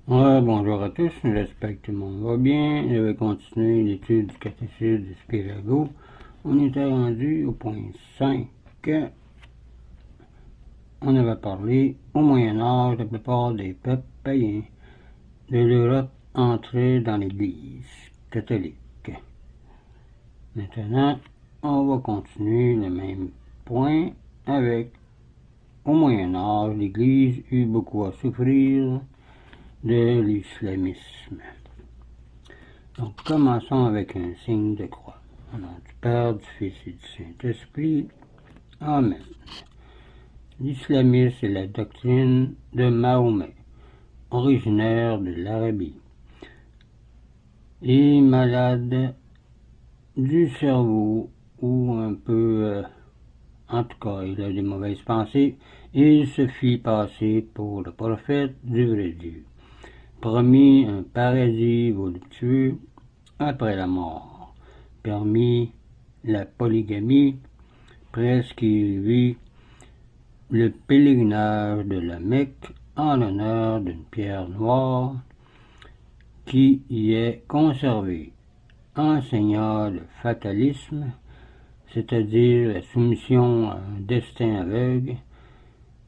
Ouais, bonjour à tous, j'espère que tout le monde va bien. Je vais continuer l'étude du catéchisme de Spirago. On était rendu au point 5. On avait parlé au Moyen-Âge, la plupart des peuples païens de l'Europe entraient dans l'Église catholique. Maintenant, on va continuer le même point avec au Moyen-Âge, l'Église eut beaucoup à souffrir de l'islamisme. Donc, commençons avec un signe de croix. Au nom du Père, du Fils et du Saint-Esprit. Amen. L'islamisme est la doctrine de Mahomet, originaire de l'Arabie. Et malade du cerveau, ou un peu, en tout cas, il a des mauvaises pensées, il se fit passer pour le prophète du vrai Dieu. Promit un paradis voluptueux après la mort, permit la polygamie, prescrivit le pèlerinage de la Mecque en l'honneur d'une pierre noire qui y est conservée, enseigna le fatalisme, c'est-à-dire la soumission à un destin aveugle,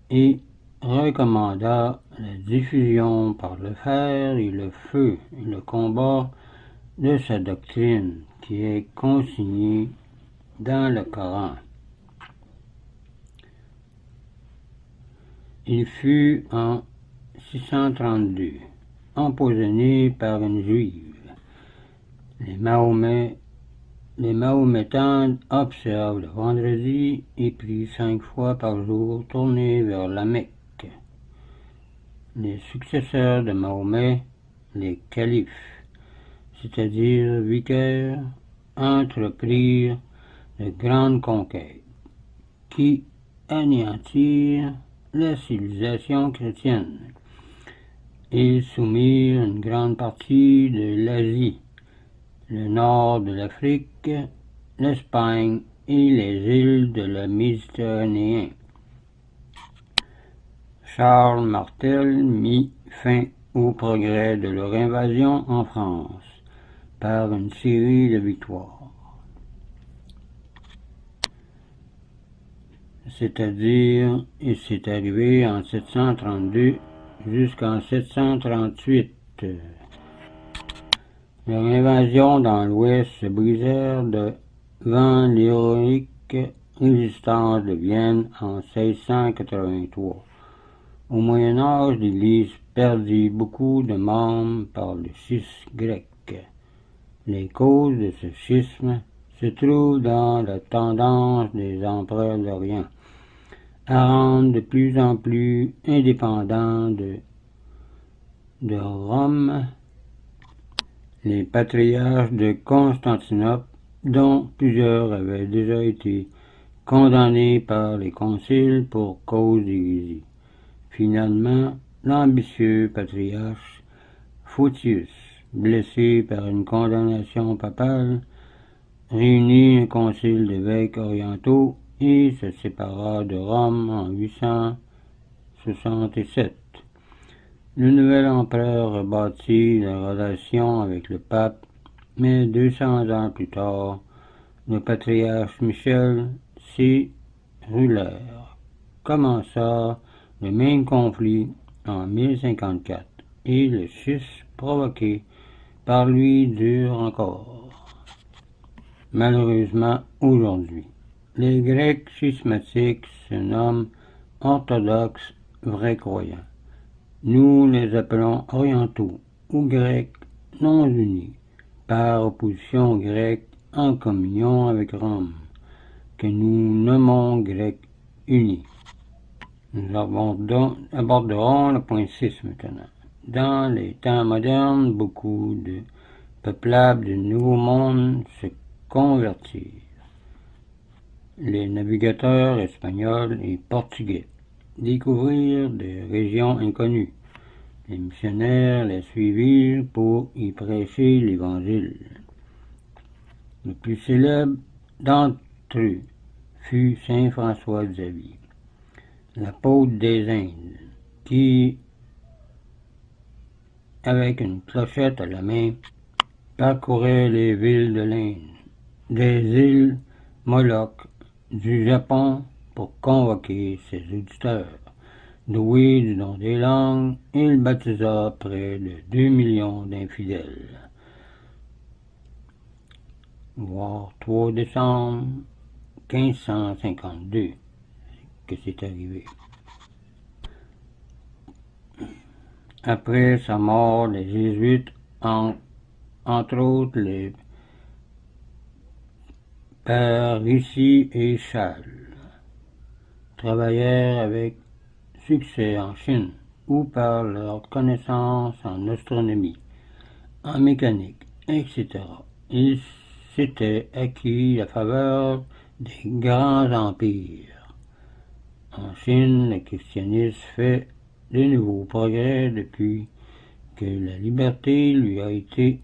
et recommanda la diffusion par le fer et le feu et le combat de sa doctrine qui est consignée dans le Coran. Il fut en 632 empoisonné par une juive. Les Mahométans observent le vendredi et prient 5 fois par jour tournés vers la Mecque. Les successeurs de Mahomet, les califes, c'est-à-dire vicaires, entreprirent de grandes conquêtes qui anéantirent la civilisation chrétienne. Ils soumirent une grande partie de l'Asie, le nord de l'Afrique, l'Espagne et les îles de la Méditerranée. Charles Martel mit fin au progrès de leur invasion en France par une série de victoires. C'est-à-dire, il s'est arrivé en 732 jusqu'en 738. Leur invasion dans l'Ouest se brisèrent devant l'héroïque résistance de Vienne en 1683. Au Moyen-Âge, l'Église perdit beaucoup de membres par le schisme grec. Les causes de ce schisme se trouvent dans la tendance des empereurs d'Orient à rendre de plus en plus indépendants de Rome les patriarches de Constantinople, dont plusieurs avaient déjà été condamnés par les conciles pour cause d'hérésie. Finalement, l'ambitieux patriarche Photius, blessé par une condamnation papale, réunit un concile d'évêques orientaux et se sépara de Rome en 867. Le nouvel empereur rebâtit la relation avec le pape, mais 200 ans plus tard, le patriarche Michel C. Ruller commença le même conflit en 1054 et le schisme provoqué par lui dure encore. Malheureusement, aujourd'hui, les Grecs schismatiques se nomment orthodoxes vrais croyants. Nous les appelons orientaux ou grecs non unis, par opposition aux Grecs en communion avec Rome, que nous nommons Grecs unis. Nous aborderons le point 6 maintenant. Dans les temps modernes, beaucoup de peuplades du Nouveau Monde se convertirent. Les navigateurs espagnols et portugais découvrirent des régions inconnues. Les missionnaires les suivirent pour y prêcher l'Évangile. Le plus célèbre d'entre eux fut saint François Xavier, l'apôtre des Indes, qui avec une clochette à la main, parcourait les villes de l'Inde, des îles Moloch, du Japon pour convoquer ses auditeurs. Doué du don des langues, il baptisa près de 2 millions d'infidèles. Voir 3 décembre 1552 que c'est arrivé. Après sa mort, les Jésuites, entre autres les pères Ricci et Charles, travaillèrent avec succès en Chine, ou par leur connaissance en astronomie, en mécanique, etc. Ils s'étaient acquis la faveur des grands empires. En Chine, le christianisme fait de nouveaux progrès depuis que la liberté lui a été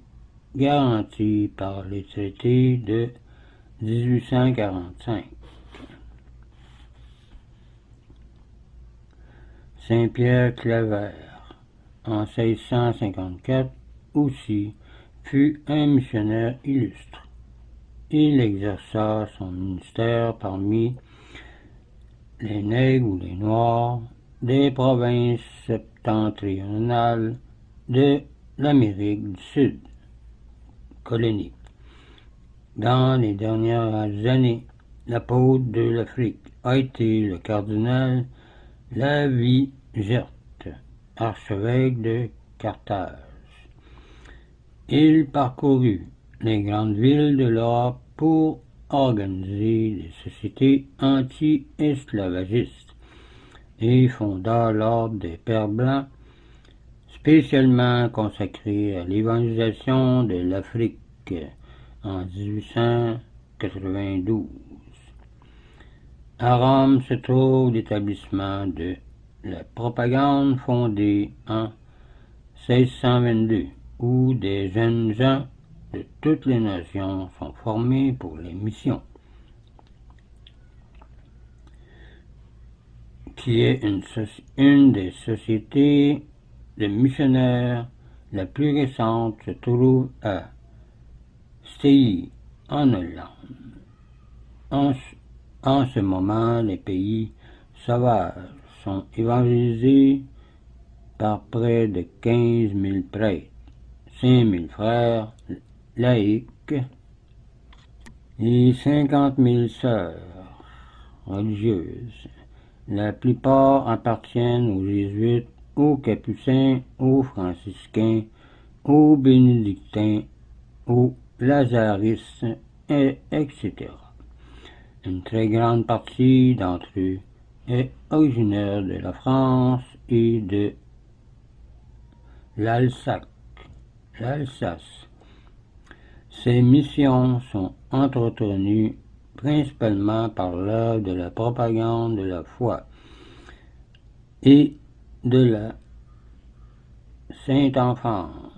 garantie par les traités de 1845. Saint-Pierre Claver, en 1654, aussi, fut un missionnaire illustre. Il exerça son ministère parmi les nègres ou les noirs des provinces septentrionales de l'Amérique du Sud, colonie. Dans les dernières années, l'apôtre de l'Afrique a été le cardinal Lavigerte, archevêque de Carthage. Il parcourut les grandes villes de l'Europe pour organiser des sociétés anti-esclavagistes et fonda l'ordre des Pères Blancs, spécialement consacré à l'évangélisation de l'Afrique en 1892. À Rome se trouve l'établissement de la propagande fondée en 1622, où des jeunes gens de toutes les nations sont formés pour les missions, qui est une des sociétés de missionnaires la plus récente se trouve à Steyr, en Hollande. En ce moment, les pays sauvages sont évangélisés par près de 15 000 prêtres, 5 000 frères laïcs et 50 000 sœurs religieuses. La plupart appartiennent aux jésuites, aux capucins, aux franciscains, aux bénédictins, aux lazaristes, etc. Une très grande partie d'entre eux est originaire de la France et de l'Alsace. Ces missions sont entretenues principalement par l'œuvre de la propagande de la foi et de la Sainte Enfance.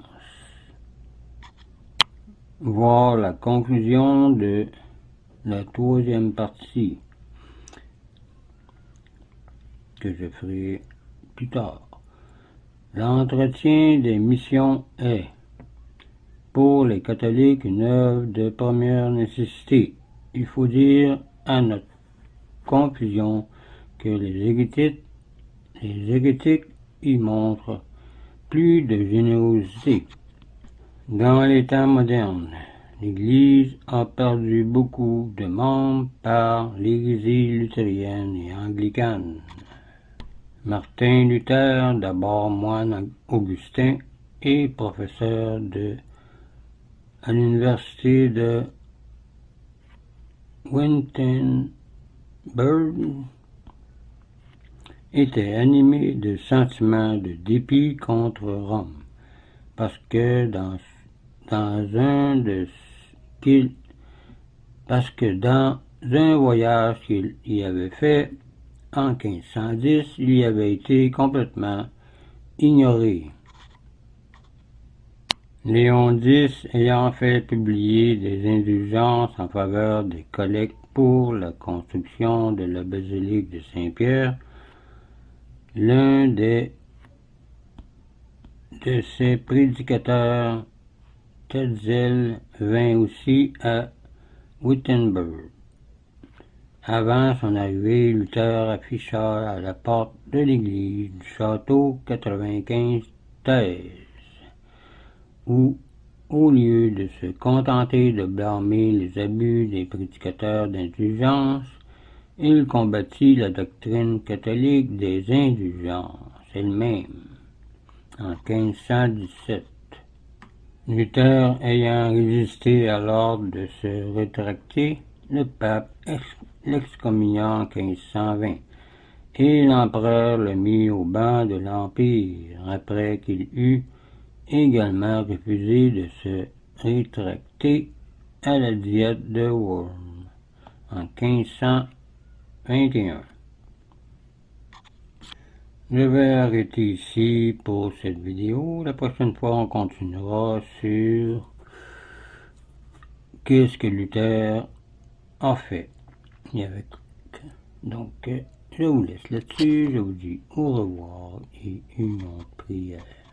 Voir la conclusion de la 3e partie que je ferai plus tard. L'entretien des missions est, pour les catholiques, une œuvre de première nécessité. Il faut dire à notre confusion que les hérétiques y montrent plus de générosité. Dans les temps modernes, l'Église a perdu beaucoup de membres par l'hérésie luthérienne et anglicane. Martin Luther, d'abord moine augustin et professeur à l'université de Wittenberg, était animé de sentiments de dépit contre Rome, parce que dans un voyage qu'il y avait fait en 1510, il y avait été complètement ignoré. Léon X ayant fait publier des indulgences en faveur des collectes pour la construction de la basilique de Saint-Pierre, l'un des de ses prédicateurs, Tetzel vint aussi à Wittenberg. Avant son arrivée, Luther afficha à la porte de l'église du château 95 thèses, où, au lieu de se contenter de blâmer les abus des prédicateurs d'indulgence, il combattit la doctrine catholique des indulgences elle-même. En 1517, Luther ayant résisté à l'ordre de se rétracter, le pape l'excommunia en 1520 et l'empereur le mit au ban de l'Empire après qu'il eut également refusé de se rétracter à la diète de Worms en 1521. Je vais arrêter ici pour cette vidéo. La prochaine fois, on continuera sur qu'est-ce que Luther a fait. Donc, je vous laisse là-dessus. Je vous dis au revoir et une autre prière.